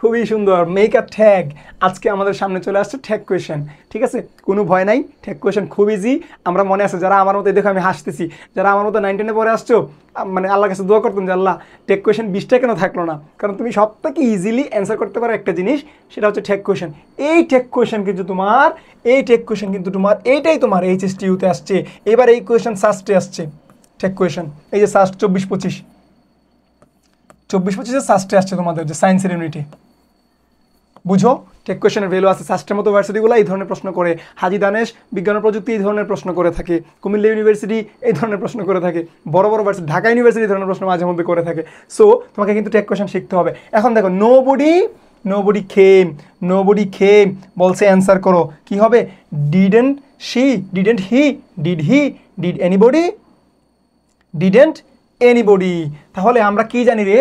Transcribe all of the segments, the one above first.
খুবই সুন্দর, make a tag. আজকে আমাদের সামনে চলে আসছে ট্যাগ কোয়েশ্চেন, ঠিক আছে? কোনো ভয় নাই, ট্যাগ কোয়েশ্চেন খুব ইজি। আমরা মনে আছে যারা আমার মতো, দেখো আমি হাসতেছি, যারা আমার মতো 9-10-এ পরে আসছো, মানে আল্লাহর কাছে দোয়া করতাম যে আল্লাহ ট্যাগ কোয়েশ্চেন 20টা কেন থাকলো না, কারণ তুমি সব থেকে ইজিলি অ্যান্সার করতে পারো একটা জিনিস, সেটা হচ্ছে ট্যাগ কোয়েশ্চেন। এই ট্যাগ কোয়েশ্চেন কিন্তু তোমার, এইটাই তোমার HSTU-তে আসছে। এবার এই কোয়েশ্চেন সাস্টে আসছে, ট্যাগ কোয়েশ্চেন। এই যে সাস্ট 24-25 সাস্টে আসছে তোমাদের যে সায়েন্সের ইউনিটে। বুঝো টেক কোয়েশ্চেনের ভ্যালু আছে। সাস্টের মতো ভার্সিটিগুলো এই ধরনের প্রশ্ন করে, হাজী দানেশ বিজ্ঞান ও প্রযুক্তি এই ধরনের প্রশ্ন করে থাকে, কুমিল্লা ইউনিভার্সিটি এই ধরনের প্রশ্ন করে থাকে, বড় বড় ভার্সিটি ঢাকা ইউনিভার্সিটি এই ধরনের প্রশ্ন মাঝে মধ্যে করে থাকে। সো তোমাকে কিন্তু টেক কোয়েশ্চেন শিখতে হবে। এখন দেখো নোবডি খেম বলছে অ্যান্সার করো, কি হবে? Didn't she, didn't he, did he, did anybody. তাহলে আমরা কি জানি রে,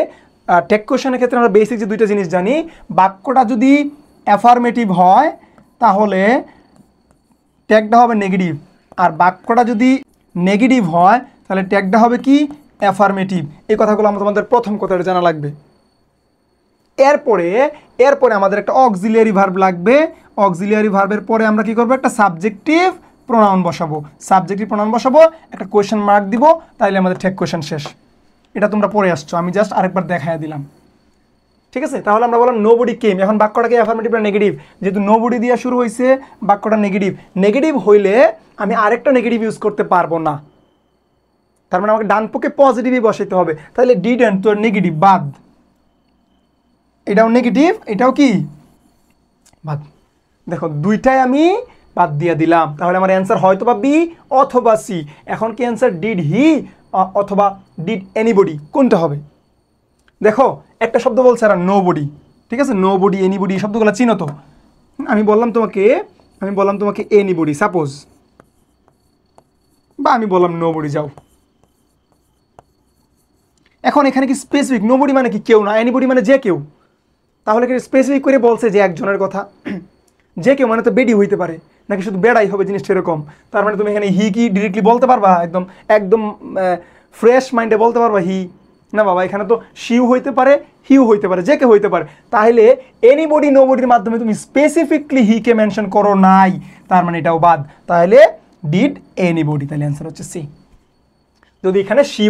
টেক কোয়েশ্চেনের ক্ষেত্রে আমরা বেসিক যে দুইটা জিনিস জানি, বাক্যটা যদি অ্যাফার্মেটিভ হয় তাহলে ট্যাগটা হবে নেগেটিভ, আর বাক্যটা যদি নেগেটিভ হয় তাহলে ট্যাগটা হবে কি? অ্যাফার্মেটিভ। এই কথাগুলো আমরা তোমাদের প্রথম কথাটা জানা লাগবে। এরপরে আমাদের একটা অক্সিলিয়ারি ভার্ব লাগবে। অক্সিলিয়ারি ভার্বের পরে আমরা কি করবো? একটা সাবজেক্টিভ প্রোনাউন বসাবো, একটা কোয়েশ্চেন মার্ক দিব, তাইলে আমাদের টেক কোয়েশ্চেন শেষ। এটা তোমরা পড়ে আসছো, আমি জাস্ট আরেকবার দেখাইয়া দিলাম, ঠিক আছে? তাহলে আমরা বললাম নোবডি কেম। এখন বাক্যটাকে অ্যাফার্মেটিভ না নেগেটিভ? যেহেতু নোবডি দিয়ে শুরু হয়েছে, বাক্যটা নেগেটিভ হইলে আমি আরেকটা নেগেটিভ ইউজ করতে পারবো না, তার মানে আমাকে ডান পক্ষে পজিটিভই বসাইতে হবে। তাহলে ডিডেন্ট তো নেগেটিভ, বাদ। এটাও নেগেটিভ, এটাও কি বাদ। দেখো দুইটাই আমি বাদ দিয়ে দিলাম, তাহলে আমার অ্যান্সার হয়তো বা বি অথবা সি। এখন কি অ্যান্সার ডিড হি অথবা ডিড এনিবডি, কোনটা হবে? দেখো একটা শব্দ বলছে আর নোবডি, ঠিক আছে? নোবডি, এনিবডি শব্দগুলো চিনো তো? আমি বললাম তোমাকে এনিবডি সাপোজ, বা আমি বললাম নোবডি, যাও। এখন এখানে কি স্পেসিফিক? নোবডি মানে কি কেউ না, এনিবডি মানে যে কেউ। তাহলে কি স্পেসিফিক করে বলছে যে একজনের কথা? যে কেউ মানে তো বেডি হইতে পারে, নাকি শুধু বেড়াই হবে জিনিসটা এরকম? তার মানে তুমি এখানে হি কি ডিরেক্টলি বলতে পারবা? একদম ফ্রেশ মাইন্ডে বলতে পারবা হি? না বাবা, এখানে তো শিউ হইতে পারে, হিউ হইতে পারে, যে কেউ হইতে পারে। তাহলে এনিবডি নোবডির মাধ্যমে তুমি স্পেসিফিকলি হিকে মেনশন করো নাই, তার মানে এটাও বাদ। তাহলে ডিড এনিবডি, তাহলে অ্যান্সার হচ্ছে সি। যদি এখানে সি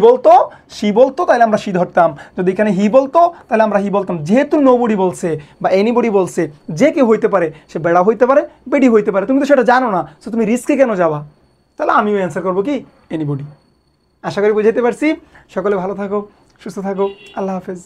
বলতো তাহলে আমরা সি ধরতাম, যদি এখানে হি বলতো তাহলে আমরা হি বলতাম। যেহেতু নোবডি বলছে বা এনিবডি বলছে, যে কেউ হইতে পারে, সে বেড়া হইতে পারে, বেডি হইতে পারে, তুমি তো সেটা জানো না, সো তুমি রিস্কে কেন যাবা? তাহলে আমিও অ্যান্সার করবো কি? এনিবডি। আশা করি বুঝাইতে পারছি। সকলে ভালো থাকো, সুস্থ থাকো, আল্লাহ হাফেজ।